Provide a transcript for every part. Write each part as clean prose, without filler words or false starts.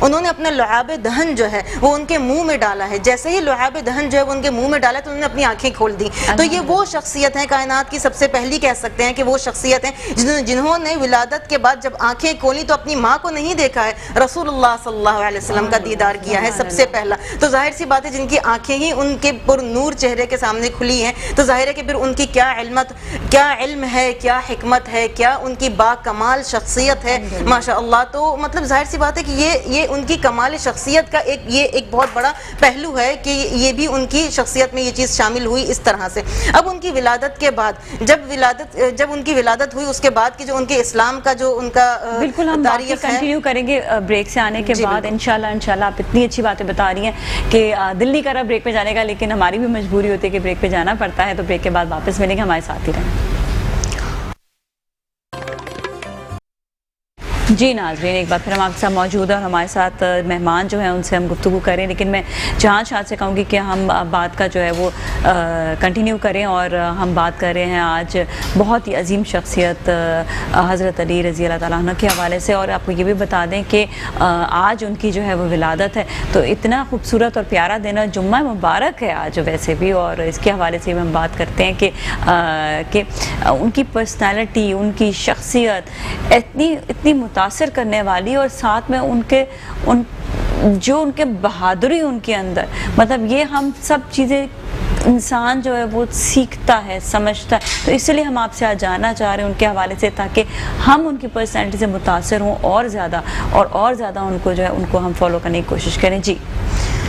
انہوں نے اپنا لعاب دہن جو ہے وہ ان کے منہ میں ڈالا ہے. جیسے ہی لعاب دہن جو ہے وہ ان کے منہ میں ڈالا تو انہوں نے اپنی آنکھیں کھول دی. تو یہ وہ شخصیت ہیں کائنات کی سب سے پہلی کہہ سکتے ہیں کہ وہ شخصیت ہیں جنہوں نے ولادت کے بعد جب آنکھیں کھولی تو اپنی ماں کو نہیں دیکھا ہے، رسول اللہ صلی اللہ علیہ وسلم کا دیدار کیا ہے سب سے پہلا. تو ظاہر سی بات ہے جن کی آنکھیں ہی ان کے پر نور چہرے کے سامنے کھلی ہیں تو ظاہر ہے کہ پھر ان کی کیا علم ہے، کیا حکمت ہے، کیا ان کی با کمال شخصیت ہے ماشاء اللہ. تو مطلب ظاہر سی بات ہے کہ یہ ان کی کمال شخصیت کا ایک بہت بڑا پہلو ہے کہ یہ بھی ان کی شخصیت میں یہ چیز شامل ہوئی اس طرح سے. اب ان کی ولادت کے بعد جب ان کی ولادت ہوئی اس کے بعد کی جو ان کے اسلام کا جو ان کا بالکل ہم باقی کنٹینیو کریں گے بریک سے آنے کے بعد انشاءاللہ. آپ اتنی اچھی باتیں بتا رہی ہیں کہ دل نہیں کر رہا بریک پہ جانے کا، لیکن ہماری بھی مجبوری ہوتی ہے کہ بریک پہ جانا پڑتا ہے. تو بریک کے بعد واپس ملیں گے، ہمارے ساتھ ہی رہیں. جی ناظرین، ایک بار پھر ہم آپ کے ساتھ موجود ہیں اور ہمارے ساتھ مہمان جو ہیں ان سے ہم گفتگو کریں. لیکن میں جہاں شاد سے کہوں گی کہ ہم بات کا جو ہے وہ کنٹینیو کریں، اور ہم بات کر رہے ہیں آج بہت ہی عظیم شخصیت حضرت علی رضی اللہ تعالیٰ عنہ کے حوالے سے. اور آپ کو یہ بھی بتا دیں کہ آج ان کی جو ہے وہ ولادت ہے، تو اتنا خوبصورت اور پیارا دن ہے، جمعہ مبارک ہے آج ویسے بھی، اور اس کے حوالے سے ہم بات کرتے ہیں کہ ان کی پرسنالٹی، ان کی شخصیت اتنی متاثر کرنے والی، اور ساتھ میں ان کے بہادری ان کے اندر، مطلب یہ ہم سب چیزیں انسان جو ہے وہ سیکھتا ہے، سمجھتا ہے. تو اس لیے ہم آپ سے آج جاننا چاہ رہے ہیں ان کے حوالے سے، تاکہ ہم ان کی پرسنالٹی سے متاثر ہوں اور زیادہ ان کو جو ہے ان کو ہم فالو کرنے کی کوشش کریں. جی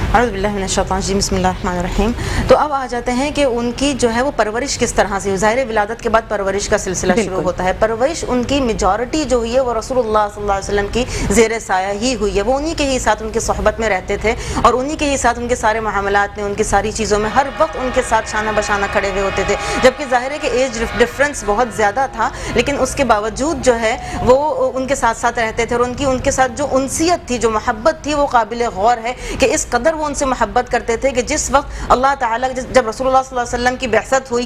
اعوذ باللہ من الشیطان الرجیم، بسم اللہ الرحمن الرحیم. تو اب آ جاتے ہیں کہ ان کی جو ہے وہ پرورش کس طرح سے. ظاہر ولادت کے بعد پرورش کا سلسلہ شروع ہوتا ہے. پرورش ان کی میجورٹی جو ہوئی ہے وہ رسول اللہ صلی اللہ علیہ وسلم کی زیر سایہ ہی ہوئی ہے. وہ انہی کے ہی ساتھ ان کی صحبت میں رہتے تھے، اور انہی کے ہی ساتھ ان کے سارے معاملات میں، ان کی ساری چیزوں میں ہر وقت ان کے ساتھ شانہ بشانہ کھڑے ہوئے ہوتے تھے. جبکہ ظاہر ہے کہ ایج ڈفرنس بہت زیادہ تھا، لیکن اس کے باوجود جو ہے وہ ان کے ساتھ ساتھ رہتے تھے. اور ان کے ساتھ جو انسیت تھی، جو محبت تھی، وہ قابل غور ہے کہ اس قدر وہ ان سے محبت کرتے تھے کہ جس وقت اللہ تعالیٰ جب رسول اللہ صلی اللہ علیہ وسلم کی بعثت ہوئی،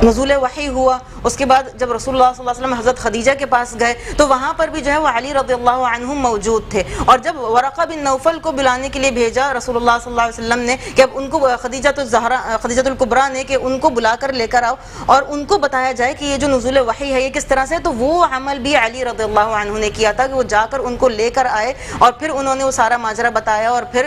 نزول وحی ہوا، اس کے بعد جب رسول اللہ صلی اللہ علیہ وسلم حضرت خدیجہ کے پاس گئے تو وہاں پر بھی جو ہے وہ علی رضی اللہ عنہ موجود تھے. اور جب ورقہ بن نوفل کو بلانے کے لیے بھیجا رسول اللہ صلی اللہ علیہ وسلم نے کہ اب ان کو خدیجہ الکبریٰ نے کہ ان کو بلا کر لے کر آؤ اور ان کو بتایا جائے کہ یہ جو نزول وحی ہے یہ کس طرح سے، تو وہ عمل بھی علی رضی اللہ عنہ نے کیا تھا کہ وہ جا کر ان کو لے کر آئے، اور پھر انہوں نے وہ سارا ماجرا بتایا، اور پھر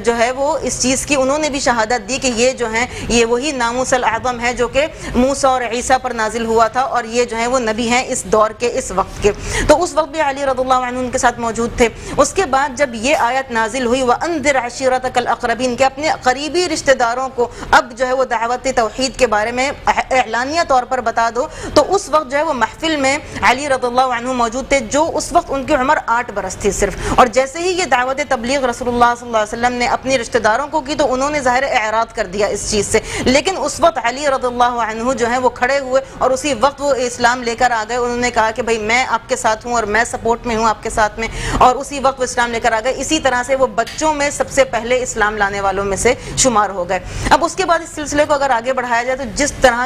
جو ہے وہ اس چیز کی انہوں نے بھی شہادت دی کہ یہ جو ہیں یہ وہی ناموس الاعظم ہے جو کہ موسیٰ اور عیسیٰ پر نازل ہوا تھا، اور یہ جو ہیں وہ نبی ہیں اس دور کے، اس وقت کے. تو اس وقت بھی علی رضی اللہ عنہ ان کے ساتھ موجود تھے. اس کے بعد جب یہ آیت نازل ہوئی وَأَنذِرْ عَشِيرَتَكَ الْأَقْرَبِينَ کہ اپنے قریبی رشتہ داروں کو اب جو ہے وہ دعوت توحید کے بارے میں اعلانیہ طور پر بتا دو، تو اس وقت جو ہے وہ محفل میں علی رضی اللہ عنہ موجود تھے، جو اس وقت ان کی عمر 8 برس تھی صرف. اور جیسے ہی یہ دعوت تبلیغ رسول اللہ صلی اللہ علیہ وسلم نے اپنے رشتہ داروں کو کی تو انہوں نے ظاہر اعراض کر دیا اس چیز سے. لیکن اس وقت علی رضی اللہ عنہ جو ہیں وہ کھڑے ہوئے اور اسی وقت وہ اسلام لے کر آ گئے. انہوں نے کہا کہ بھائی میں آپ کے ساتھ ہوں اور میں سپورٹ میں ہوں آپ کے ساتھ میں، اور اسی وقت وہ اسلام لے کر آ گئے. اسی طرح سے وہ بچوں میں سب سے پہلے اسلام لانے والوں میں سے شمار ہو گئے. اب اس کے بعد اس سلسلے کو اگر آگے بڑھایا جائے تو جس طرح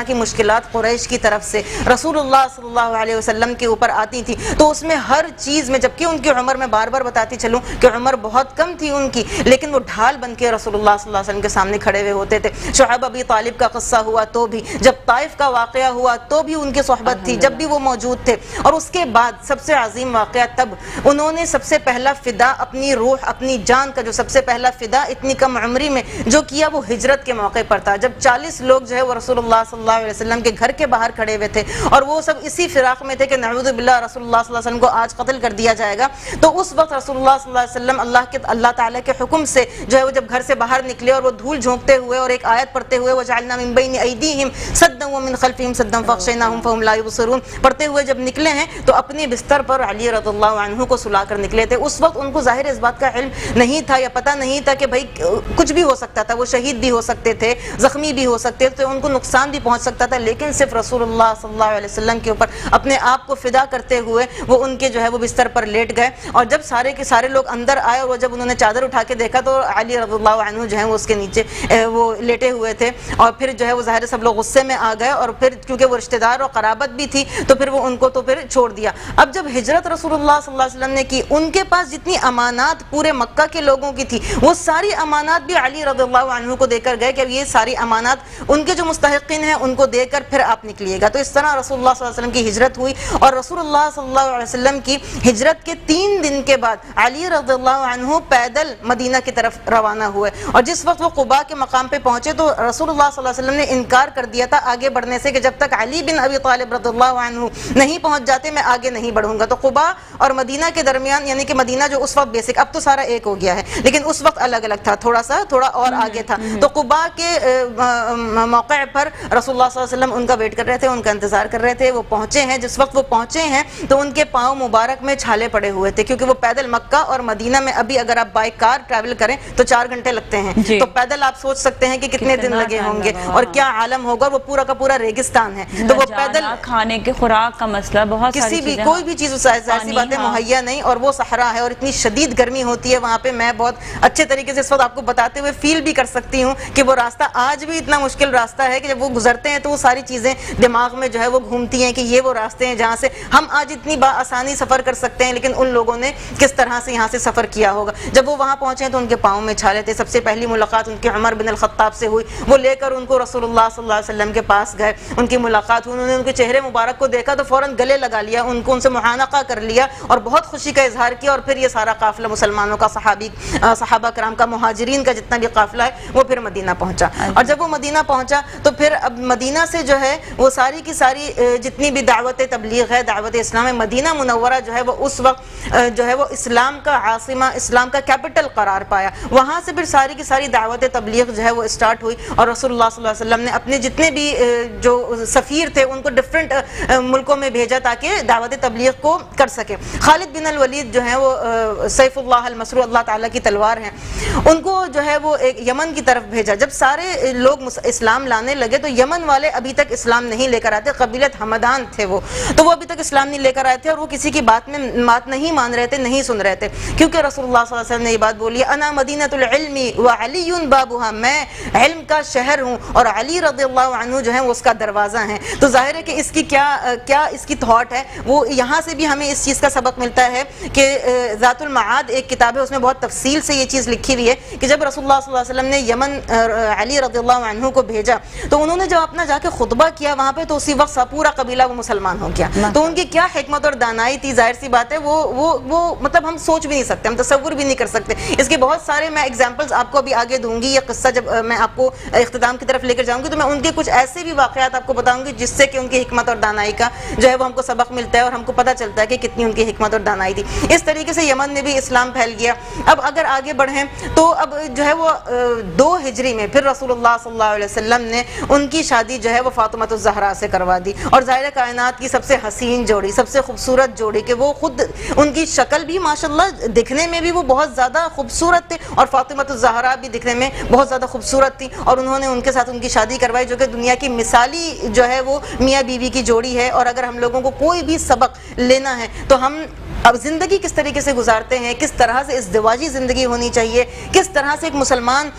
کی مشکلات قریش کی طرف سے رسول اللہ صلی اللہ علیہ وسلم کے اوپر آتی تھی، تو اس میں ہر چیز میں، جبکہ ان کی عمر میں بار بار بتاتی چلوں کہ عمر بہت کم تھی ان کی، لیکن وہ ڈھال بن کے رسول اللہ صلی اللہ علیہ وسلم کے سامنے کھڑے ہوئے ہوتے تھے. شعیب ابی طالب کا قصہ ہوا تو بھی، جب طائف کا واقعہ ہوا تو بھی ان کی صحبت تھی، جب بھی وہ موجود تھے. اور اس کے بعد سب سے عظیم واقعہ تب انہوں نے سب سے پہلا فدا اپنی روح، اپنی جان کا جو سب سے پہلا فدا اتنی کم عمری میں جو کیا وہ ہجرت کے موقع پر تھا، جب 40 لوگ جو ہے وہ رسول اللہ صلی اللہ علیہ وسلم کے گھر کے باہر کھڑے ہوئے تھے اور وہ سب اسی فراق میں تھے کہ نعوذ باللہ رسول اللہ صلی اللہ علیہ وسلم کو آج قتل کر دیا جائے گا. تو اس وقت رسول اللہ صلی اللہ علیہ وسلم اللہ تعالیٰ کے حکم سے جو ہے وہ جب گھر سے باہر نکلے اور وہ دھول جھونکتے ہوئے اور ایک آیت پڑھتے ہوئے وَجَعَلْنَا مِن بَيْنِ أَيْدِيهِمْ سَدًّا وَمِن خَلْفِهِمْ سَدًّا فَأَغْشَيْنَاهُمْ فَهُمْ لَا يُبْصِرُونَ پڑھتے ہوئے جب نکلے ہیں تو اپنے بستر پر علی رضی اللہ عنہ کو سلا کر نکلے تھے. اس وقت ان کو ظاہر اس بات کا علم نہیں تھا یا پتہ نہیں تھا کہ بھائی کچھ بھی ہو سکتا تھا، وہ شہید بھی ہو سکتے تھے، زخمی بھی ہو سکتے تھے، ان کو نقصان بھی پہنچ سکتا تھا، لیکن صرف رسول اللہ صلی اللہ علیہ وسلم کے اوپر اپنے آپ کو فدا کرتے ہوئے وہ ان کے جو ہے وہ بستر پر لیٹ گئے. اور جب سارے کے سارے لوگ اندر آئے اور جب انہوں نے چادر اٹھا کے دیکھا تو علی رضی اللہ عنہ جو ہے وہ اس کے نیچے وہ لیٹے ہوئے تھے، اور پھر جو ہے وہ ظاہر سب لوگ غصے میں آ گئے، اور پھر کیونکہ وہ رشتہ دار اور قرابت بھی تھی تو پھر وہ ان کو تو پھر چھوڑ دیا۔ اب جب ہجرت رسول اللہ صلی اللہ علیہ وسلم نے کی، ان کے پاس جتنی امانات پورے مکہ کے لوگوں کی تھی وہ ساری امانات بھی علی رضی اللہ عنہ کو دے کر گئے کہ اب یہ ساری امانات ان کے جو مستحقین ہیں ان کو دے کر پھر آپ نکلیے گا۔ تو اس طرح رسول اللہ صلی اللہ علیہ وسلم کی ہجرت ہوئی، اور رسول اللہ صلی اللہ علیہ وسلم کی ہجرت کے 3 دن کے بعد علی رضی اللہ عنہ پیدل مدینہ کی طرف روانہ ہوئے، اور جس وقت وہ قباء کے مقام پہ پہنچے تو رسول اللہ صلی اللہ علیہ وسلم نے انکار کر دیا تھا آگے بڑھنے سے کہ جب تک علی بن ابی طالب رضی اللہ عنہ نہیں پہنچ جاتے میں آگے نہیں بڑھوں گا۔ تو قباء اور مدینہ کے درمیان، یعنی کہ مدینہ جو اس وقت بیسک، اب تو سارا ایک ہو گیا ہے لیکن اس وقت الگ الگ تھا، تھوڑا اور آگے تھا، تو قباء کے موقع پر رسول اللہ صلی اللہ علیہ وسلم ان کا ویٹ کر رہے تھے، ان کا انتظار کر رہے تھے۔ وہ پہنچے ہیں، جس وقت وہ پہنچے ہیں تو ان کے پاؤں مبارک میں چھالے پڑے ہوئے تھے، کیونکہ وہ پیدل مکہ اور مدینہ میں ابھی اگر آپ بائی کار ٹریول کریں تو 4 گھنٹے لگتے ہیں، تو پیدل آپ سوچ سکتے ہیں کہ کتنے دن لگے ہوں گے اور کیا عالم ہوگا، وہ پورا کا پورا ریگستان ہے، تو وہ پیدل کھانے کے خوراک کا مسئلہ، بہت کسی بھی کوئی بھی چیز ایسی باتیں مہیا نہیں، اور وہ صحرا ہے اور اتنی شدید گرمی ہوتی ہے وہاں پہ۔ میں بہت اچھے طریقے سے اس وقت آپ کو بتاتے ہوئے فیل بھی کر سکتی ہوں کہ وہ راستہ آج بھی اتنا مشکل راستہ ہے کہ جب وہ گزرتے ہیں تو وہ ساری چیزیں دماغ میں جو ہے وہ گھومتی ہیں کہ یہ وہ راستے ہیں جہاں سے ہم آج اتنی آسانی سفر کر سکتے ہیں، لیکن ان لوگوں نے کس طرح سے یہاں سے سفر کیا ہوگا۔ جب وہ وہاں پہنچے تو ان کے پاؤں میں چھالے تھے۔ سب سے پہلی ملاقات ان کے عمر بن الخطاب سے ہوئی، وہ لے کر ان کو رسول اللہ صلی اللہ علیہ وسلم کے پاس گئے، ان کی ملاقات ہوئی، انہوں نے ان کے چہرے مبارک کو دیکھا تو فوراً گلے لگا لیا، ان سے معانقہ کر لیا اور بہت خوشی کا اظہار کیا، اور پھر یہ سارا قافلہ مسلمانوں کا، صحابہ کرام کا، مہاجرین کا جتنا بھی قافلہ ہے وہ پھر مدینہ پہنچا۔ اور جب وہ مدینہ پہنچا تو پھر اب مدینہ سے جو ہے وہ ساری کی ساری جتنی بھی دعوت تبلیغ ہے، دعوت اسلام ہے، مدینہ منورہ جو ہے وہ اس وقت جو ہے وہ اسلام کا عاصمہ، اسلام کا کیپٹل قرار پایا۔ وہاں سے پھر ساری کی ساری دعوت تبلیغ جو ہے وہ اسٹارٹ ہوئی، اور رسول اللہ صلی اللہ علیہ وسلم نے اپنے جتنے بھی جو سفیر تھے ان کو ڈفرینٹ ملکوں میں بھیجا تاکہ دعوت تبلیغ کو کر سکے۔ خالد بن الولید جو ہیں وہ سیف اللہ المسرور، اللہ تعالیٰ کی تلوار ہیں، ان کو جو ہے وہ ایک یمن کی طرف بھیجا۔ جب سارے لوگ اسلام لانے لگے تو یمن والے ابھی تک اسلام نہیں لے کر آتے، قبیلت حمدان تھے وہ، تو وہ ابھی تک اسلام نہیں لے کر آئے تھے، اور وہ کسی کی بات نہیں مان رہے تھے، نہیں سن رہے تھے، کیونکہ رسول اللہ صلی اللہ علیہ وسلم نے یہ بات بولی، انا مدینۃ العلم وعلی بابها، میں علم کا شہر ہوں اور علی رضی اللہ عنہ جو ہے وہ اس کا دروازہ ہیں۔ تو ظاہر ہے کہ اس کی کیا اس کی تھاٹ ہے، وہ یہاں سے بھی ہمیں اس چیز کا سبق ملتا ہے کہ ذات المعاد ایک کتاب ہے، اس میں بہت تفصیل سے یہ چیز لکھی ہوئی ہے کہ جب رسول اللہ صلی اللہ علیہ وسلم نے یمن علی رضی اللہ عنہ کو بھیجا تو انہوں نے جب اپنا جا کے خطبہ کیا وہاں پہ تو اسی وقت پورا قبیلہ وہ مسلمان ہو گیا۔ تو ان کی کیا حکمت اور دانائی تھی، ظاہر سی بات ہے وہ مطلب ہم سوچ بھی نہیں سکتے، ہم تصور بھی نہیں کر سکتے۔ اس کے بہت سارے میں ایگزامپلز آپ کو ابھی آگے دوں گی، یہ قصہ جب میں آپ کو اختتام کی طرف لے کر جاؤں گی تو میں ان کے کچھ ایسے بھی واقعات آپ کو بتاؤں گی جس سے کہ ان کی حکمت اور دانائی کا جو ہے وہ ہم کو سبق ملتا ہے اور ہم کو پتہ چلتا ہے کہ کتنی ان کی حکمت اور دانائی تھی۔ اس طریقے سے یمن میں بھی اسلام پھیل گیا۔ اب اگر آگے بڑھیں تو اب جو ہے وہ 2 ہجری میں پھر رسول اللہ صلی اللہ علیہ وسلم نے ان کی شادی جو ہے وہ فاطمہ الزہرا سے کروا دی، اور ظاہر کائنات کی سب سے حسین جوڑی، سب سے خوبصورت جوڑی، کہ وہ خود ان کی شکل بھی ماشاءاللہ دکھنے میں بھی وہ بہت زیادہ خوبصورت تھے اور فاطمہ الزہرا بھی دکھنے میں بہت زیادہ خوبصورت تھی، اور انہوں نے ان کے ساتھ ان کی شادی کروائی جو کہ دنیا کی مثالی جو ہے وہ میاں بیوی کی جوڑی ہے۔ اور اگر ہم لوگوں کو کوئی بھی سبق لینا ہے تو ہم اب زندگی کس طریقے سے گزارتے ہیں، کس طرح سے ازدواجی زندگی ہونی چاہیے، کس طرح سے ایک مسلمان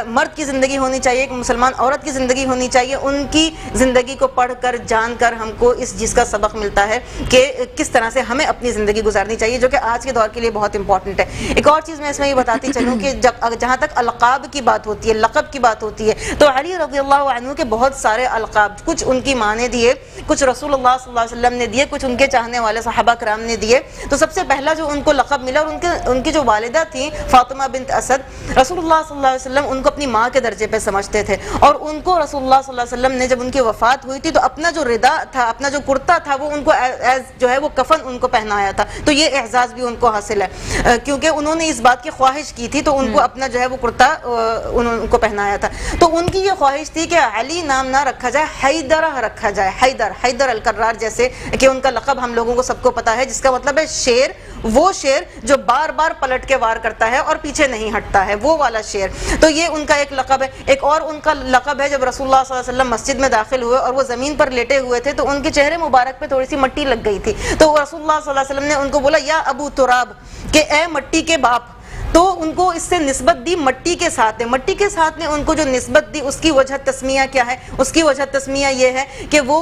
مرد کی زندگی ہونی چاہیے، ایک مسلمان عورت کی زندگی ہونی چاہیے، ان کی زندگی کو پڑھ کر جان کر ہم کو اس چیز کا سبق ملتا ہے کہ کس طرح سے ہمیں اپنی زندگی گزارنی چاہیے، جو کہ آج کے دور کے لیے بہت امپورٹنٹ ہے۔ ایک اور چیز میں اس میں یہ بتاتی چلوں کہ جہاں تک القاب کی بات ہوتی ہے، لقب کی بات ہوتی ہے، تو علی رضی اللہ عنہ کے بہت سارے القاب، کچھ ان کی ماں نے دیے، کچھ رسول اللہ صلی اللہ علیہ وسلم نے دیے، کچھ ان کے چاہنے والے صحابہ کرام نے دیے۔ تو سب سے پہلا جو ان کو لقب ملا، اور ان کی جو والدہ تھیں فاطمہ بنت اسد، رسول اللہ صلی اللہ علیہ وسلم ان کو اپنی ماں کے درجے پہ سمجھتے تھے، اور ان کو رسول اللہ صلی اللہ علیہ وسلم نے جب ان کی وفات ہوئی تھی تو اپنا جو ردا تھا، اپنا جو کرتا تھا، وہ ان کو ایز جو ہے وہ کفن ان کو پہنایا تھا۔ تو یہ اعزاز بھی ان کو حاصل ہے کیونکہ انہوں نے اس بات کی خواہش کی تھی تو ان کو اپنا جو ہے وہ کرتا ان کو پہنایا تھا۔ تو ان کی یہ خواہش تھی کہ علی نام نہ رکھا جائے، حیدرہ رکھا جائے، حیدر الکرار، جیسے کہ ان کا لقب ہم لوگوں کو سب کو پتا ہے، جس کا مطلب ہے شیر، وہ شیر جو بار بار پلٹ کے وار کرتا ہے اور پیچھے نہیں ہٹتا ہے، وہ والا شیر۔ تو یہ ان کا ایک لقب ہے۔ ایک اور ان کا لقب ہے، جب رسول اللہ صلی اللہ علیہ وسلم مسجد میں داخل ہوئے اور وہ زمین پر لیٹے ہوئے تھے تو ان کے چہرے مبارک پہ تھوڑی سی مٹی لگ گئی تھی، تو رسول اللہ صلی اللہ علیہ وسلم نے ان کو بولا یا ابو تراب، کہ اے مٹی کے باپ۔ تو ان کو اس سے نسبت دی مٹی کے ساتھ ہے. مٹی کے ساتھ نے ان کو جو نسبت دی اس کی وجہ تسمیہ کیا ہے؟ اس کی وجہ تسمیہ یہ ہے کہ وہ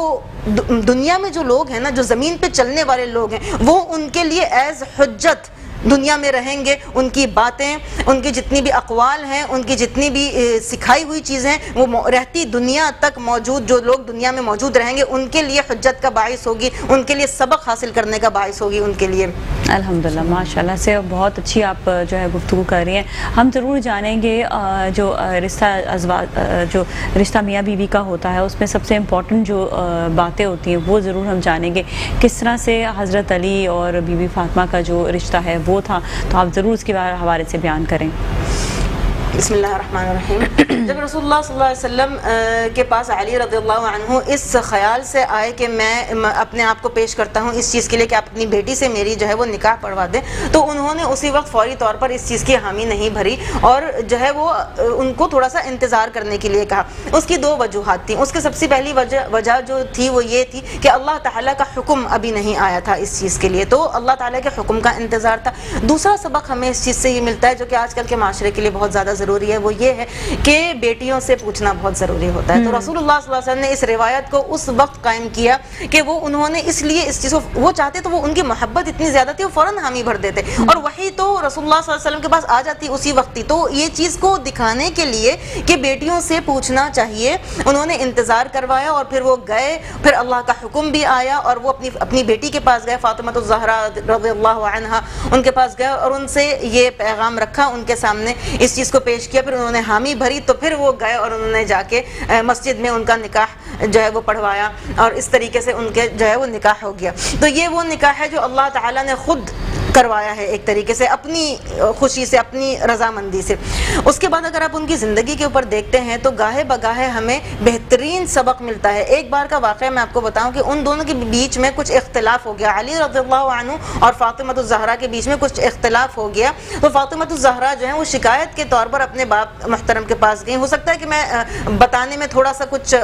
دنیا میں جو لوگ ہیں نا، جو زمین پہ چلنے والے لوگ ہیں، وہ ان کے لیے ایز حجت دنیا میں رہیں گے. ان کی باتیں، ان کی جتنی بھی اقوال ہیں، ان کی جتنی بھی سکھائی ہوئی چیزیں ہیں، وہ رہتی دنیا تک موجود، جو لوگ دنیا میں موجود رہیں گے ان کے لیے حجت کا باعث ہوگی، ان کے لیے سبق حاصل کرنے کا باعث ہوگی ان کے لیے. الحمدللہ ماشاءاللہ سے بہت اچھی آپ جو ہے گفتگو کر رہی ہیں. ہم ضرور جانیں گے جو رشتہ میاں بیوی کا ہوتا ہے اس میں سب سے امپورٹنٹ جو باتیں ہوتی ہیں وہ ضرور ہم جانیں گے. کس طرح سے حضرت علی اور بی بی فاطمہ کا جو رشتہ ہے وہ تھا، تو آپ ضرور اس کے حوالے سے بیان کریں. بسم اللہ الرحمن الرحیم. جب رسول اللہ صلی اللہ علیہ وسلم کے پاس علی رضی اللہ عنہ اس خیال سے آئے کہ میں اپنے آپ کو پیش کرتا ہوں اس چیز کے لیے کہ آپ اپنی بیٹی سے میری جو ہے وہ نکاح پڑھوا دیں، تو انہوں نے اسی وقت فوری طور پر اس چیز کی حامی نہیں بھری اور جو ہے وہ ان کو تھوڑا سا انتظار کرنے کے لیے کہا. اس کی دو وجوہات تھیں. اس کی سب سے پہلی وجہ جو تھی وہ یہ تھی کہ اللہ تعالیٰ کا حکم ابھی نہیں آیا تھا اس چیز کے لیے، تو اللہ تعالیٰ کے حکم کا انتظار تھا. دوسرا سبق ہمیں اس چیز سے یہ ملتا ہے جو کہ آج کل کے معاشرے کے لیے بہت زیادہ ضروری ہے، وہ یہ ہے کہ بیٹیوں سے پوچھنا بہت ضروری ہوتا ہے. تو رسول اللہ صلی اللہ علیہ وسلم نے اس روایت کو اس وقت قائم کیا کہ وہ انہوں نے اس لیے اس چیز کو وہ چاہتے، تو وہ ان کی محبت اتنی زیادہ تھی وہ فوراً حامی بھر دیتے، اور وہی تو رسول اللہ صلی اللہ علیہ وسلم کے پاس آ جاتی اسی وقت ہی. تو یہ چیز کو دکھانے کے لیے کہ بیٹیوں سے پوچھنا چاہیے انہوں نے انتظار کروایا، اور پھر وہ گئے، پھر اللہ کا حکم بھی آیا اور وہ اپنی بیٹی کے پاس گئے، فاطمہ الزہرا رضی اللہ عنہا، ان کے پاس گئے اور ان سے یہ پیغام رکھا، ان کے سامنے اس چیز کو پیش کیا. پھر انہوں نے حامی بھری، تو پھر وہ گئے اور انہوں نے جا کے مسجد میں ان کا نکاح جو ہے وہ پڑھوایا، اور اس طریقے سے ان کے جو ہے وہ نکاح ہو گیا. تو یہ وہ نکاح ہے جو اللہ تعالیٰ نے خود کروایا ہے ایک طریقے سے اپنی خوشی سے، اپنی رضامندی سے. اس کے بعد اگر آپ ان کی زندگی کے اوپر دیکھتے ہیں تو گاہے بگاہے ہمیں بہترین سبق ملتا ہے. ایک بار کا واقعہ میں آپ کو بتاؤں کہ ان دونوں کے بیچ میں کچھ اختلاف ہو گیا. علی رضی اللہ عنہ اور فاطمہ الزہرا کے بیچ میں کچھ اختلاف ہو گیا. تو فاطمہ الزہرا جو ہیں وہ شکایت کے طور پر اپنے باپ محترم کے پاس گئیں. ہو سکتا ہے کہ میں بتانے میں تھوڑا سا کچھ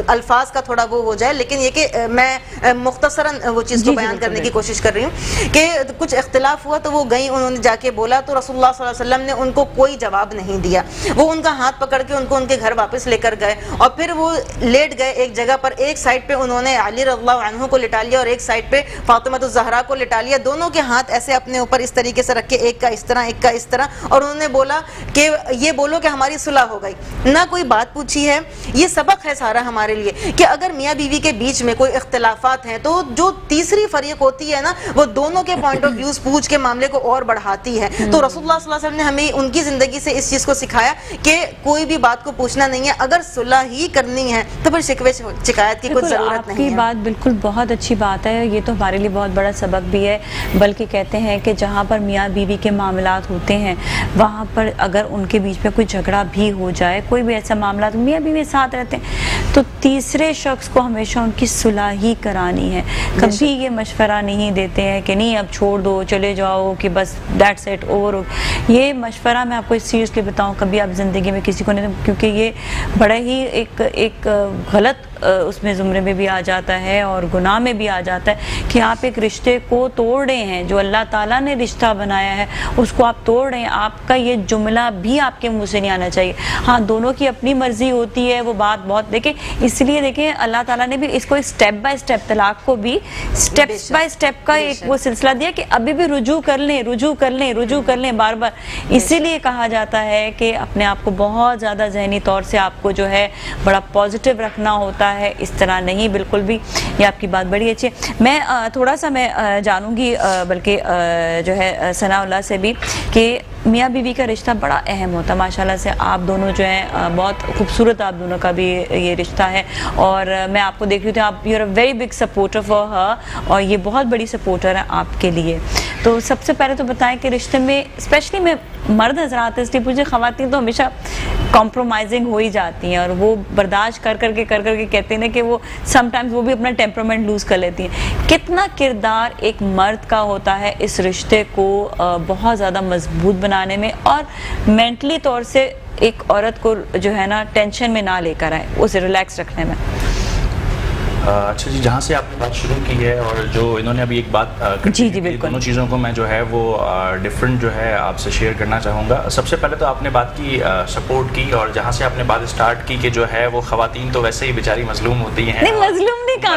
الفاظ کا تھوڑا وہ ہو جائے، لیکن یہ کہ میں مختصراً وہ چیز کو بیان کرنے کی کوشش کر رہی ہوں کہ کچھ اختلاف ہوا. تو وہ گئیں، انہوں نے جا کے بولا، تو رسول اللہ صلی اللہ علیہ وسلم نے ان کو کوئی جواب نہیں دیا. وہ ان کا ہاتھ پکڑ کے ان کو ان کے گھر واپس لے کر گئے، اور پھر وہ لیٹ گئے ایک جگہ پر. ایک سائڈ پہ انہوں نے علی رضی اللہ عنہ کو لٹا لیا اور ایک سائڈ پہ فاطمہ الزہرا کو لٹا لیا. دونوں کے ہاتھ ایسے اپنے اوپر اس طریقے سے رکھ کے، ایک کا اس طرح ایک کا اس طرح، اور انہوں نے بولا کہ یہ بولو کہ ہماری صلح ہو گئی. نہ کوئی بات پوچھی ہے. یہ سبق ہے سارا ہمارے لیے کہ اگر میاں بیوی کے بیچ میں کوئی اختلافات ہیں تو جو تیسری فریق ہوتی ہے نا، وہ دونوں کے پوائنٹ آف ویوز پوچھ کے معاملے کو اور بڑھاتی ہے. تو رسول اللہ صلی اللہ علیہ وسلم نے ہمیں ان کی زندگی سے اس چیز کو سکھایا کہ کوئی بھی بات کو پوچھنا نہیں ہے. اگر صلح ہی کرنی ہے تو پھر شکوے شکایت کی کوئی ضرورت نہیں ہے. آپ کی بات بالکل بہت اچھی بات ہے. یہ تو ہمارے لیے بہت بڑا سبق بھی ہے. بلکہ کہتے ہیں کہ جہاں پر میاں بیوی کے معاملات ہوتے ہیں وہاں پر اگر ان کے بیچ میں کوئی جھگڑا بھی ہو جائے، کوئی بھی ایسا معاملات، میاں بیوی ساتھ رہتے ہیں، تو تیسرے شخص کو ہمیشہ ان کی صلح ہی کرانی ہے. کبھی یہ مشورہ نہیں دیتے ہیں کہ نہیں اب چھوڑ دو، چلے جاؤ، کہ بس دیٹس اٹ، اوور. یہ مشورہ میں آپ کو سیریسلی بتاؤں کبھی آپ زندگی میں کسی کو نہیں، کیونکہ یہ بڑا ہی ایک غلط اس میں زمرے میں بھی آ جاتا ہے اور گناہ میں بھی آ جاتا ہے کہ آپ ایک رشتے کو توڑ رہے ہیں. جو اللہ تعالیٰ نے رشتہ بنایا ہے اس کو آپ توڑ رہے ہیں. آپ کا یہ جملہ بھی آپ کے منہ سے نہیں آنا چاہیے. ہاں دونوں کی اپنی مرضی ہوتی ہے، وہ بات بہت دیکھیں، اس لیے دیکھیں اللہ تعالیٰ نے بھی اس کو اسٹیپ بائی اسٹیپ، طلاق کو بھی اسٹیپ بائی اسٹیپ کا ایک وہ سلسلہ دیا کہ ابھی بھی رجوع کر لیں، رجوع کر لیں، رجوع کر لیں بار بار. اسی لیے کہا جاتا ہے کہ اپنے آپ کو بہت زیادہ ذہنی طور سے آپ کو جو ہے بڑا پازیٹیو رکھنا ہوتا ہے، اس طرح نہیں. بالکل بھی یہ آپ کی بات بڑی اچھی ہے. میں تھوڑا سا میں جانوں گی بلکہ جو ہے ثناء اللہ سے بھی کہ میاں بیوی کا رشتہ بڑا اہم ہوتا ہے. ماشاءاللہ سے آپ دونوں جو ہیں بہت خوبصورت آپ دونوں کا بھی یہ رشتہ ہے، اور میں آپ کو دیکھ رہی ہوں آپ you are a very big supporter for her, اور یہ بہت بڑی سپورٹر ہے آپ کے لیے. تو سب سے پہلے تو بتائیں کہ رشتے میں اسپیشلی میں مرد حضرات اس لیے پوچھے، خواتین تو ہمیشہ کمپرومائزنگ ہو ہی جاتی ہیں اور وہ برداشت کر کے کہتے ہیں کہ وہ سم ٹائمز وہ بھی اپنا ٹیمپرامنٹ لوز کر لیتی ہیں. کتنا کردار ایک مرد کا ہوتا ہے اس رشتے کو بہت زیادہ مضبوط بنانے میں اور مینٹلی طور سے ایک عورت کو جو ہے نا ٹینشن میں نہ لے کر آئے، اسے ریلیکس رکھنے میں؟ اچھا جی، جہاں سے آپ نے بات شروع کی ہے اور جو انہوں نے ابھی ایک بات جی بالکل، دونوں چیزوں کو میں جو ہے وہ ڈفرینٹ جو ہے آپ سے شیئر کرنا چاہوں گا. سب سے پہلے تو آپ نے بات کی سپورٹ کی، اور جہاں سے آپ نے بات اسٹارٹ کی کہ جو ہے وہ خواتین تو ویسے ہی بیچاری مظلوم ہوتی ہیں. نہیں مظلوم نہیں کہا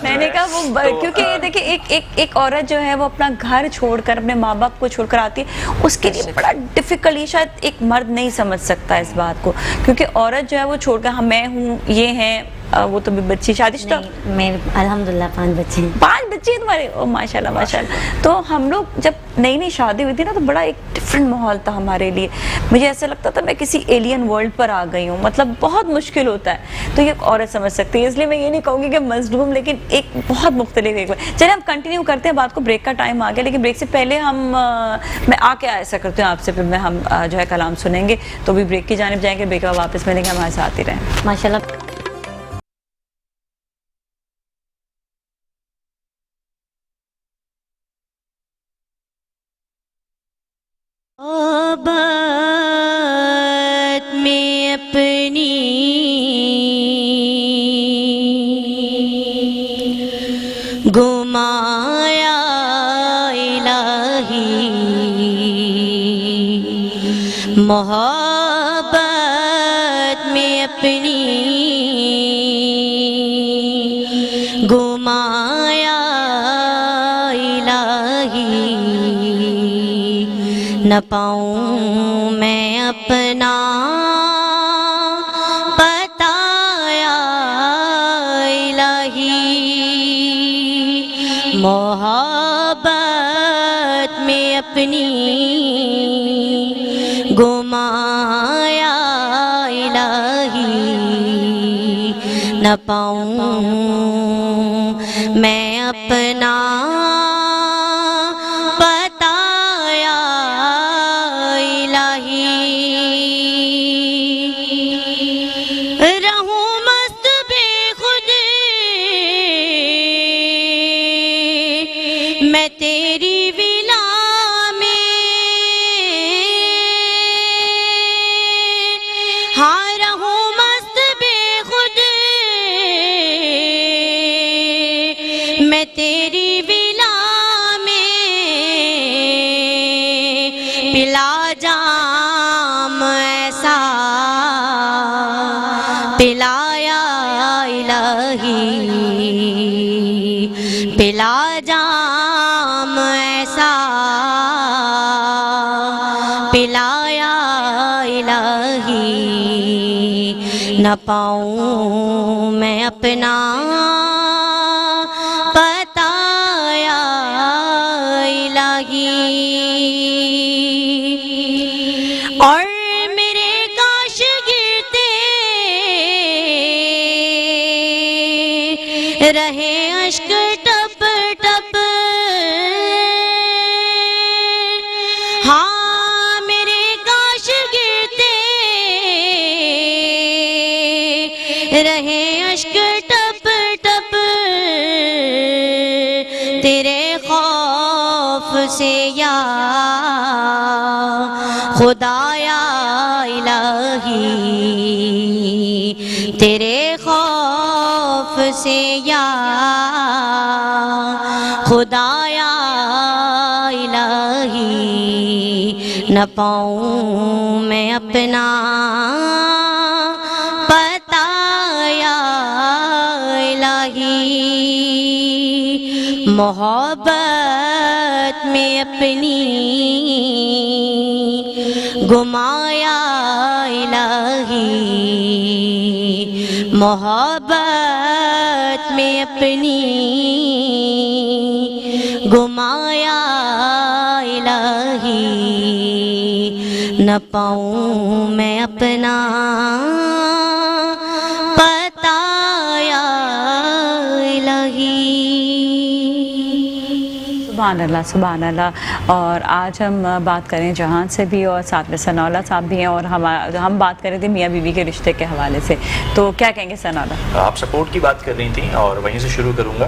میں نے کہا وہ کیونکہ دیکھیں ایک عورت جو ہے وہ اپنا گھر چھوڑ کر اپنے ماں باپ کو چھوڑ کر آتی ہے، اس کے لیے بڑا ڈیفیکلٹ، یہ شاید ایک مرد نہیں سمجھ سکتا اس بات کو، کیونکہ عورت جو ہے وہ چھوڑ کر میں ہوں، یہ ہیں، وہ تو بھی بچی شادی شدہ. میں الحمدللہ 5 بچے ہیں. 5 بچے ہیں تمہارے؟ او ماشاءاللہ ماشاءاللہ. تو ہم لوگ جب نئی نئی شادی ہوئی تھی نا تو بڑا ایک ڈفرینٹ ماحول تھا ہمارے لیے. مجھے ایسا لگتا تھا میں کسی ایلین ورلڈ پر آ گئی ہوں، مطلب بہت مشکل ہوتا ہے. تو یہ عورت سمجھ سکتی ہے، اس لیے میں یہ نہیں کہوں گی کہ مظلوم، لیکن ایک بہت مختلف ایک. چلے ہم کنٹینیو کرتے ہیں بات کو، بریک کا ٹائم آ گیا، لیکن بریک سے پہلے میں آ کے ایسا کرتی ہوں آپ سے، پھر ہم جو ہے کلام سنیں گے. تو بھی بریک کی جانب جائیں گے، بریک کا واپس ملیں گے، ہمارے ساتھ ہی رہیں ماشاءاللہ. محبت میں اپنی گمایا الہی، محبت میں اپنی گمایا الہی، نہ پاؤں میں اپنا بتایا الہی، محبت میں اپنی گمایا الہی، نہ پاؤں میں اپنا میں تیری ولا میں، ہاں رہوں مست بے خود، میں تیری ولا میں، پلا جام ایسا پلایا الہی، پلا جام ایسا پلایا الہی، نہ پاؤں میں اپنا بتایا الہی. اور میرے کاش گرتے رہے اشک ٹپ ٹپ، ہاں میرے کاش گرتے رہے اشک ٹپ ٹپ، تیرے خوف سے یا خدایا الہی، تیرے خوف سے یا خدایا الہی، نہ پاؤں میں اپنا بتایا الہی، محبت میں اپنی گمایا الہی، محبت میں اپنی گمایا الہی، نہ پاؤں میں اپنا بتایا الہی. سبحان اللہ سبحان اللہ. اور آج ہم بات کریں جہان سے بھی اور ساتھ میں ثناء اللہ صاحب بھی ہیں, اور ہم بات کر رہے تھے میاں بیوی کے رشتے کے حوالے سے. تو کیا کہیں گے ثناء اللہ؟ آپ سپورٹ کی بات کر رہی تھیں اور وہیں سے شروع کروں گا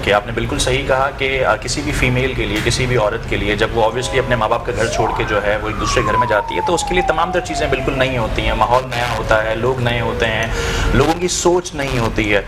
کہ آپ نے بالکل صحیح کہا کہ کسی بھی فیمیل کے لیے, کسی بھی عورت کے لیے, جب وہ اوبیسلی اپنے ماں باپ کا گھر چھوڑ کے جو ہے وہ ایک دوسرے گھر میں جاتی ہے تو اس کے لیے تمام تر چیزیں بالکل نئی ہوتی ہیں. ماحول نیا ہوتا ہے, لوگ نئے ہوتے ہیں, لوگوں کی سوچ نہیں ہوتی ہے.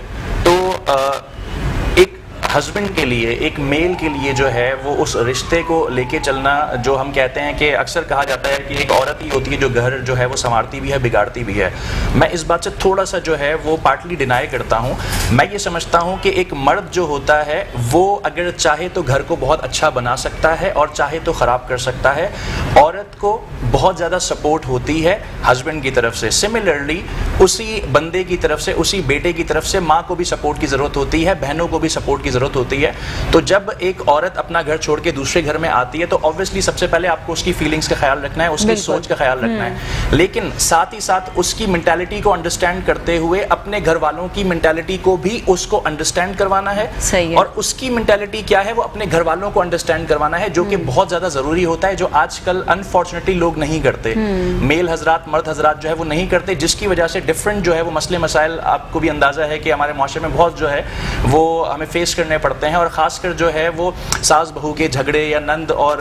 تو ایک ہسبینڈ کے لیے, ایک میل کے لیے جو ہے وہ اس رشتے کو لے کے چلنا, جو ہم کہتے ہیں کہ اکثر کہا جاتا ہے کہ ایک عورت ہی ہوتی ہے جو گھر جو ہے وہ سنوارتی بھی ہے, بگاڑتی بھی ہے. میں اس بات سے تھوڑا سا جو ہے وہ پارٹلی ڈینائی کرتا ہوں. میں یہ سمجھتا ہوں کہ ایک مرد جو ہوتا ہے وہ اگر چاہے تو گھر کو بہت اچھا بنا سکتا ہے اور چاہے تو خراب کر سکتا ہے. عورت کو بہت زیادہ سپورٹ ہوتی ہے ہسبینڈ کی طرف سے. سملرلی اسی بندے کی طرف سے, اسی بیٹے کی طرف سے ماں کو بھی سپورٹ کی ضرورت ہوتی ہے, بہنوں کو بھی سپورٹ کی ضرورت ہوتی ہے. تو جب ایک عورت اپنا گھر چھوڑ کے دوسرے گھر میں آتی ہے تو obviously سب سے پہلے آپ کو اس کی فیلنگز کا خیال رکھنا ہے, اس کی سوچ کا خیال رکھنا ہے, لیکن ساتھ ہی ساتھ اس کی مینٹالٹی کو انڈرسٹینڈ کرتے ہوئے اپنے گھر والوں کی مینٹالٹی کو بھی اس کو انڈرسٹینڈ کروانا ہے. اور اس کی مینٹالٹی کیا ہے وہ اپنے گھر والوں کو انڈرسٹینڈ کروانا ہے, جو کہ بہت زیادہ ضروری ہوتا ہے, جو آج کل انفارچونیٹلی لوگ نہیں کرتے. میل حضرات, مرد حضرات جو ہے وہ نہیں کرتے, جس کی وجہ سے ڈفرنٹ جو ہے وہ مسئلے مسائل آپ کو بھی اندازہ ہے کہ ہمارے معاشرے میں بہت جو ہے وہ ہمیں فیس کرنے پڑتے ہیں. اور خاص کر جو ہے وہ ساس بہو کے جھگڑے یا نند اور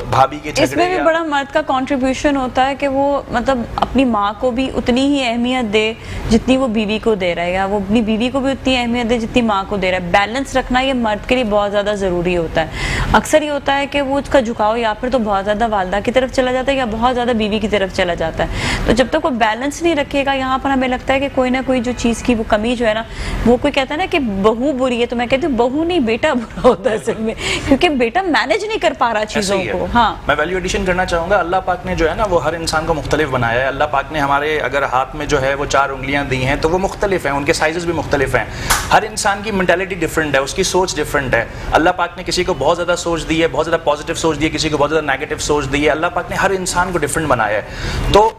بھابھی کے جھگڑے, اس میں بھی بڑا مرد کا کنٹریبیوشن ہوتا ہے کہ وہ مطلب اپنی ماں کو بھی اتنی ہی اہمیت دے جتنی وہ بیوی کو دے رہا ہے, یا وہ اپنی بیوی کو بھی اتنی اہمیت دے جتنی ماں کو دے رہا ہے. بیلنس رکھنا یہ مرد کے لیے بہت زیادہ ضروری ہوتا ہے. اکثر یہ ہوتا ہے کہ وہ اس کا جھکاؤ یا پھر تو بہت زیادہ والدہ کی طرف چلا جاتا ہے یا بہت زیادہ بیوی کی طرف چلا جاتا ہے. تو جب تک وہ بیلنس نہیں رکھے گا, یہاں پر ہمیں لگتا ہے کہ کوئی نہ کوئی جو چیز کی وہ کمی جو ہے نا, وہ کوئی کہتا ہے نا کہ بہو بری ہے, تو میں کہتی ہوں بہو نہیں بیٹا برا ہوتا ہے اصل میں, کیونکہ بیٹا مینج نہیں کر پا رہا چیزوں کو. ہاں, میں ویلیو ایڈیشن کرنا چاہوں گا. اللہ پاک نے جو ہے نا وہ ہر انسان کو مختلف بنایا ہے. اللہ پاک نے ہمارے اگر ہاتھ میں جو ہے وہ 4 انگلیاں دی ہیں تو وہ مختلف ہیں, ان کے سائزز بھی مختلف ہیں. ہر انسان کی مینٹالٹی ڈفرینٹ ہے, اس کی سوچ ڈفرینٹ ہے. اللہ پاک نے کسی کو بہت زیادہ سوچ دی ہے, بہت زیادہ پازیٹیو سوچ دی ہے, کسی کو بہت زیادہ نیگیٹو سوچ دی ہے. اللہ پاک نے ہر انسان کو ڈفرینٹ بنایا ہے. تو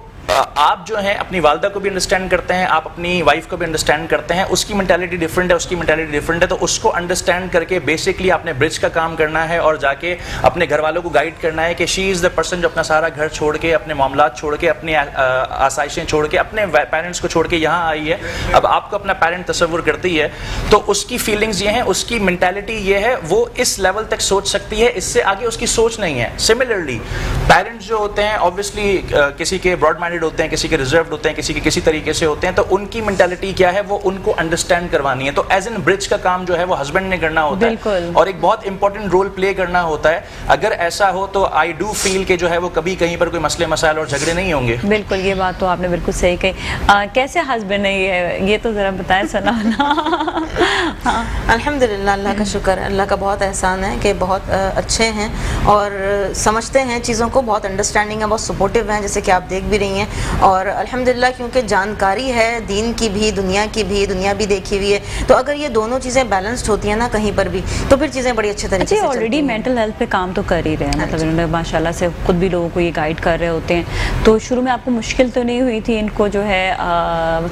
آپ جو ہیں اپنی والدہ کو بھی انڈرسٹینڈ کرتے ہیں, آپ اپنی وائف کو بھی انڈرسٹینڈ کرتے ہیں. اس کی مینٹالٹی ڈفرینٹ ہے, اس کی مینٹالٹی ڈفرینٹ ہے, تو اس کو انڈرسٹینڈ کر کے بیسکلی آپ نے برج کا کام کرنا ہے اور جا کے اپنے گھر والوں کو گائیڈ کرنا ہے کہ شی از دا پرسن جو اپنا سارا گھر چھوڑ کے, اپنے معاملات چھوڑ کے, اپنی آسائشیں چھوڑ کے, اپنے پیرنٹس کو چھوڑ کے یہاں آئی ہے. اب آپ کو اپنا پیرنٹ تصور کرتی ہے تو اس کی فیلنگز یہ ہیں, اس کی مینٹالٹی یہ ہے, وہ اس لیول تک سوچ سکتی ہے, اس سے آگے اس کی سوچ نہیں ہے. سملرلی پیرنٹس جو ہوتے ہیں obviously کسی کے براڈ مائنڈڈ ہوتے ہیں, کسی کے ریزروڈ ہوتے ہیں, کسی کے کسی طریقے سے ہوتے ہیں, تو ان کی مینٹالٹی کیا ہے وہ ان کو انڈرسٹینڈ کروانی ہے. تو ایز این برج کا کام جو ہے وہ ہسبینڈ نے کرنا ہوتا ہے اور ایک بہت امپورٹنٹ رول پلے کرنا ہوتا ہے. اگر ایسا ہو تو آئی ڈو فیل کہ جو ہے وہ کبھی کہیں پر کوئی مسئلے مسائل اور جھگڑے نہیں ہوں گے. بالکل, یہ بات تو آپ نے بالکل صحیح کہی. کیسے ہسبینڈ ہے یہ تو ذرا بتائیں سنانا. الحمدللہ, اللہ کا شکر ہے, اللہ کا بہت احسان ہے کہ بہت اچھے ہیں اور سمجھتے ہیں چیزوں کو, بہت انڈرسٹینڈنگ ہے, بہت سپورٹیو ہیں, جیسے کہ آپ دیکھ بھی رہی ہیں. اور الحمدللہ کیونکہ جانکاری ہے دین کی بھی, دنیا کی بھی, دنیا بھی دیکھی ہوئی ہے, تو اگر یہ دونوں چیزیں بیلنسڈ ہوتی ہیں نا کہیں پر بھی, تو پھر چیزیں بڑی اچھے طریقے سے آلریڈی مینٹل ہیلتھ پہ کام تو کر ہی رہے ہیں, مطلب انہوں نے ماشاءاللہ سے خود بھی لوگوں کو یہ گائیڈ کر رہے ہوتے ہیں. تو شروع میں آپ کو مشکل تو نہیں ہوئی تھی ان کو جو ہے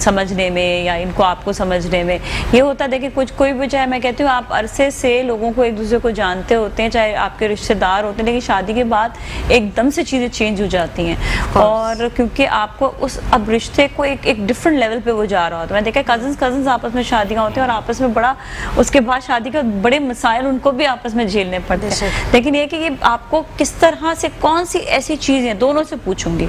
سمجھنے میں, یا ان کو آپ کو سمجھنے میں؟ یہ ہوتا ہے دیکھیں کچھ کوئی بھی, چاہے میں کہتی ہوں آپ عرصے سے لوگوں کو ایک دوسرے کو جانتے ہوتے ہیں, چاہے آپ کے رشتہ دار ہوتے ہیں, لیکن شادی کے بعد ایک دم سے چیزیں چینج ہو جاتی ہیں. اور کیونکہ آپ کو اس اب رشتے کو ایک ڈفرنٹ لیول پہ وہ جا رہا ہوتا ہے. میں دیکھا کزنز آپس میں شادیاں ہوتی ہیں اور آپس میں بڑا, اس کے بعد شادی کے بڑے مسائل ان کو بھی آپس میں جھیلنے پڑتے ہیں. لیکن یہ کہ یہ آپ کو کس طرح سے, کون سی ایسی چیزیں, دونوں سے پوچھوں گی,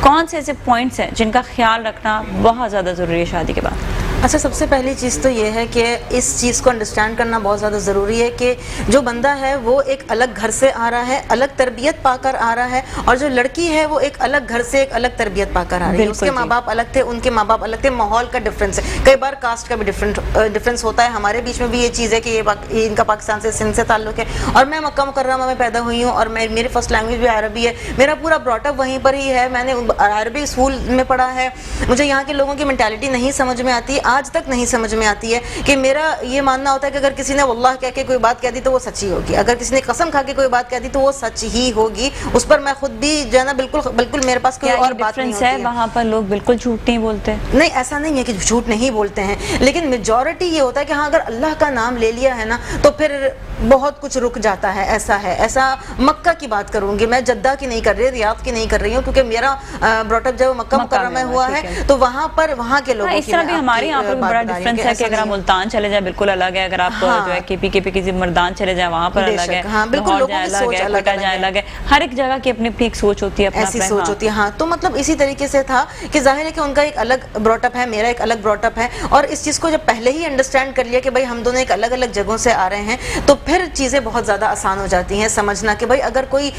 کون سے ایسے پوائنٹس ہیں جن کا خیال رکھنا بہت زیادہ ضروری ہے شادی کے بعد؟ اچھا, سب سے پہلی چیز تو یہ ہے کہ اس چیز کو انڈرسٹینڈ کرنا بہت زیادہ ضروری ہے کہ جو بندہ ہے وہ ایک الگ گھر سے آ رہا ہے, الگ تربیت پا کر آ رہا ہے, اور جو لڑکی ہے وہ ایک الگ گھر سے ایک الگ تربیت پا کر آ رہی ہے. اس کے ماں باپ الگ تھے, ان کے ماں باپ الگ تھے, ماحول کا ڈفرینس ہے, کئی بار کاسٹ کا بھی ڈفرینس ہوتا ہے. ہمارے بیچ میں بھی یہ چیز ہے کہ یہ ان کا پاکستان سے, سندھ سے تعلق ہے, اور میں مکہ مکرمہ میں پیدا ہوئی ہوں, اور میری فرسٹ لینگویج بھی عربی ہے, میرا پورا براٹ اپ وہیں پر ہی ہے, میں نے عربی اسکول میں پڑھا ہے. مجھے یہاں کے لوگوں کی مینٹالٹی نہیں سمجھ میں آتی, آج تک نہیں سمجھ میں آتی ہے. کہ میرا یہ ماننا ہوتا ہے کہ اگر کسی نے واللہ کہہ کے کوئی بات کہہ دی تو وہ سچی ہوگی, اگر کسی نے قسم کھا کے کوئی بات کہہ دی تو وہ سچ ہی ہوگی. اس پر میں خود بھی جو ہے نا بالکل میرے پاس کوئی اور بات نہیں ہوتی ہے. وہاں پر لوگ بالکل جھوٹ نہیں بولتے. نہیں, ایسا نہیں ہے کہ جھوٹ نہیں بولتے ہیں, لیکن میجورٹی یہ ہوتا ہے کہ ہاں اگر اللہ کا نام لے لیا ہے نا تو پھر بہت کچھ رک جاتا ہے. ایسا مکہ کی بات کروں گی میں, جدہ کی نہیں کر رہی, ریاض کی نہیں کر رہی ہوں, کیونکہ میرا براٹ اپ جو مکہ مکرمہ میں ہوا ہے, تو وہاں کے لوگوں کی اس طرح بھی ہمارے یہاں پر بڑا ڈفرینس ہے کہ اگر آپ ملتان چلے جائیں بالکل الگ ہے, اگر آپ جو ہے کے پی کسی مردان چلے جائیں وہاں پر الگ ہے, بالکل لوگوں کی سوچ الگ ہے, ہر ایک جگہ کی اپنی ایک سوچ ہوتی ہے, ایسی سوچ ہوتی ہے. ہاں, تو مطلب اسی طریقے سے تھا کہ ظاہر ہے کہ ان کا ایک الگ براٹ اپ ہے, میرا ایک الگ براٹ اپ ہے, اور اس چیز کو جب پہلے ہی انڈرسٹینڈ کر لیا کہ بھائی ہم دونوں ایک الگ الگ جگہوں سے آ رہے ہیں, تو پھر چیزیں بہت زیادہ آسان ہو جاتی ہیں سمجھنا کہ بھائی اگر کوئی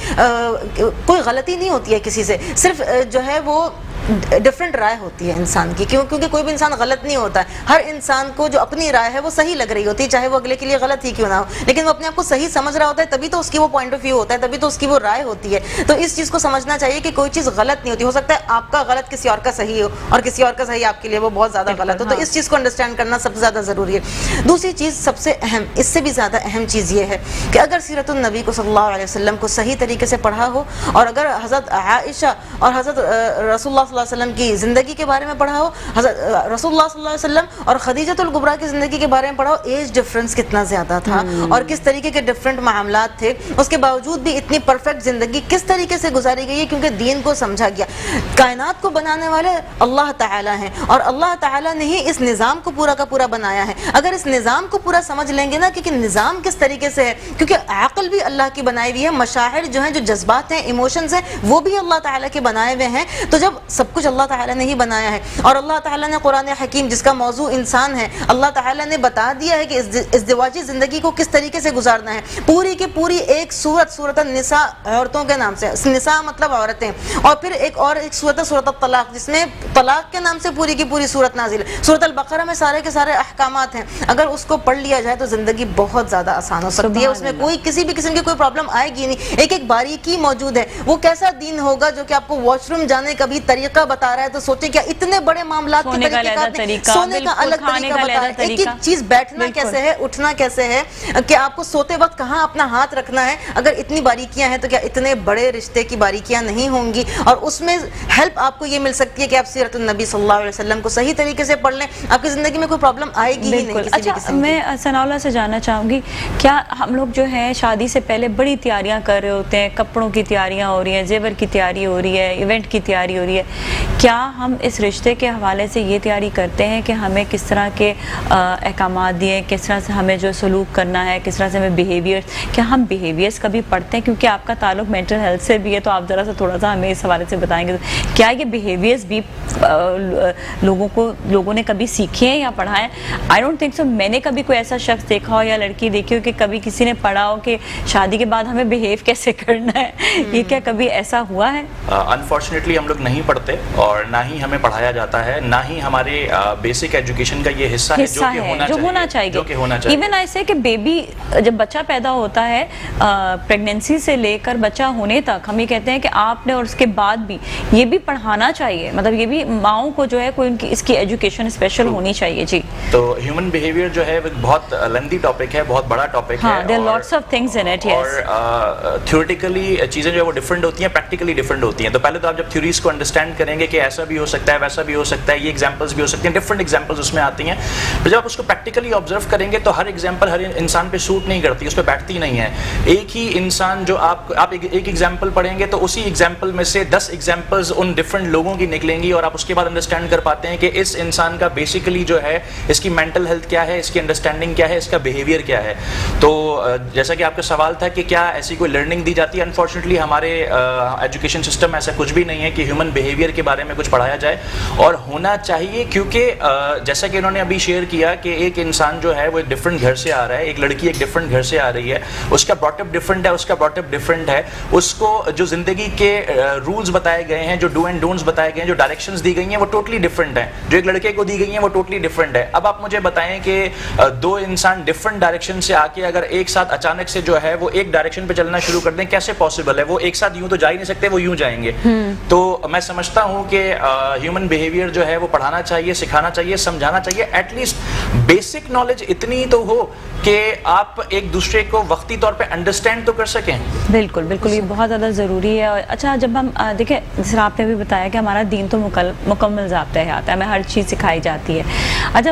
غلطی نہیں ہوتی ہے کسی سے, صرف جو ہے وہ ڈفرنٹ رائے ہوتی ہے انسان کی, کیونکہ کوئی بھی انسان غلط نہیں ہوتا ہے. ہر انسان کو جو اپنی رائے ہے وہ صحیح لگ رہی ہوتی ہے, چاہے وہ اگلے کے لیے غلط ہی کیوں نہ ہو, لیکن وہ اپنے آپ کو صحیح سمجھ رہا ہوتا ہے, تبھی تو اس کی وہ پوائنٹ آف ویو ہوتا ہے, تبھی تو اس کی وہ رائے ہوتی ہے. تو اس چیز کو سمجھنا چاہیے کہ کوئی چیز غلط نہیں ہوتی. ہو سکتا ہے آپ کا غلط کسی اور کا صحیح ہو, اور کسی اور کا صحیح آپ کے لیے وہ بہت زیادہ غلط ہو, تو اس چیز کو انڈرسٹینڈ کرنا سب سے زیادہ ضروری ہے. دوسری چیز سب سے اہم, اس سے بھی زیادہ اہم چیز یہ ہے کہ اگر سیرت النبی کو صلی اللہ علیہ وسلم کو صحیح طریقے سے پڑھا ہو, اور اگر حضرت عائشہ اور حضرت رسول اللہ صلی اللہ علیہ وسلم کی زندگی کے بارے میں پڑھا ہو, حضرت رسول اللہ صلی اللہ علیہ وسلم اور خدیجۃ الکبریٰ کی زندگی کے بارے میں پڑھا ہو, ایج ڈفرنس کتنا زیادہ تھا اور کس طریقے کے ڈفرنٹ معاملات تھے, اس کے باوجود بھی اتنی پرفیکٹ زندگی کس طریقے سے گزاری گئی ہے, کیونکہ دین کو سمجھا گیا. کائنات کو بنانے والے اللہ تعالیٰ ہیں, اور اللہ تعالیٰ نے ہی اس نظام کو پورا کا پورا بنایا ہے. اگر اس نظام کو پورا سمجھ لیں گے نا کہ نظام کس طریقے سے ہے, کیونکہ عقل بھی اللہ کی بنائی ہوئی ہے, مشاعر جو ہیں, جو جذبات ہیں, ایموشنز ہیں, وہ بھی اللہ تعالیٰ کے بنائے ہوئے ہیں. تو جب سب کچھ اللہ تعالیٰ نے ہی بنایا ہے, اور اللہ تعالیٰ نے قرآن حکیم جس کا موضوع انسان ہے, اللہ تعالیٰ نے بتا دیا ہے کہ ازدواجی زندگی کو کس طریقے سے گزارنا ہے. پوری کی پوری ایک سورت النساء, عورتوں کے نام سے, نساء مطلب عورتیں, اور پھر ایک سورت الطلاق, جس میں طلاق کے نام سے پوری کی پوری سورت نازل ہے. سورت البقرہ میں سارے کے سارے احکامات ہیں. اگر اس کو پڑھ لیا جائے تو زندگی بہت زیادہ آسان ہو سکتی ہے, اس میں کوئی کسی بھی قسم کی کوئی پرابلم آئے گی نہیں. ایک باریکی موجود ہے. وہ کیسا دین ہوگا جو کہ آپ کو واش روم جانے کا بھی طریقہ بتا رہا ہے, تو سوچیں کیا اتنے بڑے معاملات کے طریقہ, سونے کا الگ طریقہ بتا رہا ہے. ایک ایک چیز بیٹھنا کیسے ہے, اٹھنا کیسے ہے, کہ آپ کو سوتے وقت کہاں اپنا ہاتھ رکھنا ہے. اگر اتنی باریکیاں ہیں تو کیا اتنے بڑے رشتے کی باریکیاں نہیں ہوں گی. اور اس میں ہیلپ آپ کو یہ مل سکتی ہے کہ آپ سیرت النبی صلی اللہ علیہ وسلم کو صحیح طریقے سے پڑھ لیں, آپ کی زندگی میں کوئی پرابلم آئے گی ہی نہیں کسی بھی قسم کی. میں ثناء اللہ سے جاننا چاہوں گی, کیا ہم لوگ جو ہیں شادی سے پہلے بڑی تیاریاں کر رہے ہوتے ہیں, کپڑوں کی تیاریاں ہو رہی ہیں, زیور کی تیاری ہو رہی ہے, ایونٹ کی تیاری ہو رہی ہے, کیا ہم اس رشتے کے حوالے سے یہ تیاری کرتے ہیں کہ ہمیں کس طرح کے احکامات دیے, کس طرح سے ہمیں جو سلوک کرنا ہے, کس طرح سے ہمیں بیہیویئر, کیا ہم بیہیویئرس کبھی پڑھتے ہیں؟ کیونکہ آپ کا تعلق مینٹل ہیلتھ سے بھی ہے, تو آپ ذرا سا تھوڑا سا ہمیں اس حوالے سے بتائیں گے, کیا یہ بیہیویئرس بھی لوگوں نے کبھی سیکھے ہیں یا پڑھا ہے؟ آئی ڈونٹ تھنک سو میں نے کبھی کوئی ایسا شخص دیکھا ہو یا لڑکی دیکھی ہو کہ کبھی کسی نے پڑھا ہو کہ شادی کے بعد ہمیں بیہیو کیسے کرنا ہے. یہ کیا کبھی ایسا ہوا ہے؟ انفارچونیٹلی ہم لوگ نہیں پڑھتے, اور نہ ہی ہمیں پڑھایا جاتا ہے, نہ ہی ہمارے بیسک ایجوکیشن کا یہ حصہ ہے جو ہونا چاہیے. ایون ایسے کہ بیبی جب بچہ پیدا ہوتا ہے, پریگنینسی سے لے کر بچہ ہونے تک, ہم یہ کہتے ہیں کہ آپ نے, اور اس کے بعد بھی یہ بھی پڑھانا چاہیے, مطلب یہ بھی ماؤں کو جو ہے کوئی ان کی اس کی ایجوکیشن اسپیشل ہونی چاہیے. جی, تو ہیومن بیہیویئر جو ہے بہت لیندی ٹاپک ہے, بہت بڑا ٹاپک ہے, there are lots of things in it, yes. اور تھیوریٹیکلی چیزیں جو ہے وہ ڈفرینٹ ہوتی ہیں, پریکٹیکلی ڈفرینٹ ہوتی ہیں. تو پہلے تو آپ جب تھیوریز کو انڈرسٹینڈ کریں گے کہ ایسا بھی ہو سکتا ہے, ویسا بھی ہو سکتا ہے, یہ ایگزامپلس بھی ہو سکتی ہیں, ڈفرینٹ ایگزامپلس اس میں آتی ہیں. پھر جب آپ اس کو پریکٹیکلی آبزرو کریں گے تو ہر ایگزامپل ہر انسان پہ سوٹ نہیں کرتی, اس پہ بیٹھتی نہیں ہے. ایک ہی انسان جو آپ ایک ایگزامپل پڑھیں گے تو اسی ایگزامپل میں سے 10 ایگزامپلز ان ڈفرینٹ لوگوں کی نکلیں گی, اور آپ اس کے بعد انڈرسٹینڈ کر پاتے ہیں کہ اس انسان کا بیسیکلی جو ہے اس کی مینٹل ہیلتھ کیا ہے, اس کی انڈرسٹینڈنگ کیا ہے, اس کا بیہیویئر کیا ہے. تو جیسا کہ آپ کا سوال تھا کہ کیا ایسی کوئی لرننگ دی جاتی ہے, انفارچونیٹلی ہمارے ایجوکیشن سسٹم میں ایسا کچھ بھی نہیں ہے کہ ہیومن بیہیویئر کے بارے میں کچھ پڑھایا جائے, اور ہونا چاہیے. کیونکہ جیسا کہ انہوں نے ابھی شیئر کیا کہ ایک انسان جو ہے وہ ایک ڈفرینٹ گھر سے آ رہا ہے, ایک لڑکی ایک ڈفرینٹ گھر سے آ رہی ہے, اس کا براٹ اپ ڈفرینٹ ہے, اس کا براٹ اپ ڈفرینٹ ہے, اس کو جو زندگی کے رولز بتائے گئے ہیں, جو ڈو اینڈ ڈونٹس بتائے گئے ہیں, جو ڈائریکشنز دی گئی ہیں, وہ ٹوٹلی ڈفرینٹ ہیں. جو ایک لڑکے کو دی گئی ہیں وہ ٹوٹلی ڈفرینٹ ہے. اب آپ مجھے بتائیں کہ دو انسان ڈفرینٹ ڈائریکشن سے آ کے اگر ایک ساتھ اچانک سے جو ہے وہ ایک ڈائریکشن پہ چلنا شروع کر دیں, کیسے پاسبل ہے؟ وہ ایک ساتھ یوں تو جا ہی نہیں سکتے, وہ یوں جائیں گے. تو میں سمجھتا ہوں کہ ہیومن بیہیویئر جو ہے وہ پڑھانا چاہیے, سکھانا چاہیے, سمجھانا چاہیے. ایٹ لیسٹ بیسک نالج اتنی تو ہو کہ آپ ایک دوسرے کو وقتی طور پہ انڈرسٹینڈ تو کر سکیں. بالکل بالکل, یہ بہت زیادہ ضروری ہے. اچھا, جب ہم دیکھیں, جس طرح آپ نے بھی بتایا کہ ہمارا دین تو مکمل ضابطہ حیات ہے, ہمیں ہر چیز سکھائی جاتی ہے. اچھا,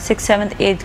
6th 7th 8th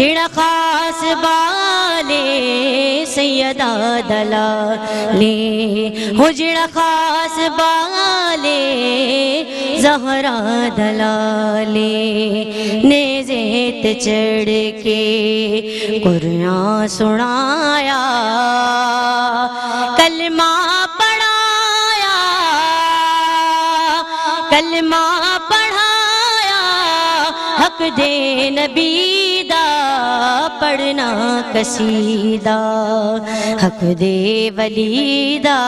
جڑا خاص بالے سیدہ دلالے ہو جڑا خاص بالے زہرا دلالے نیزے تے چڑھ کے قرآن سنایا کلمہ پڑھایا کلمہ پڑھایا حق دے نبی دا پڑھنا قصیدہ حق دے ولی دا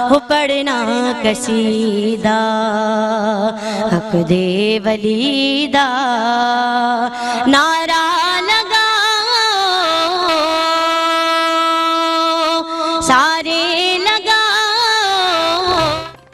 ہو پڑھنا قصیدہ حق دے ولی دا نعرہ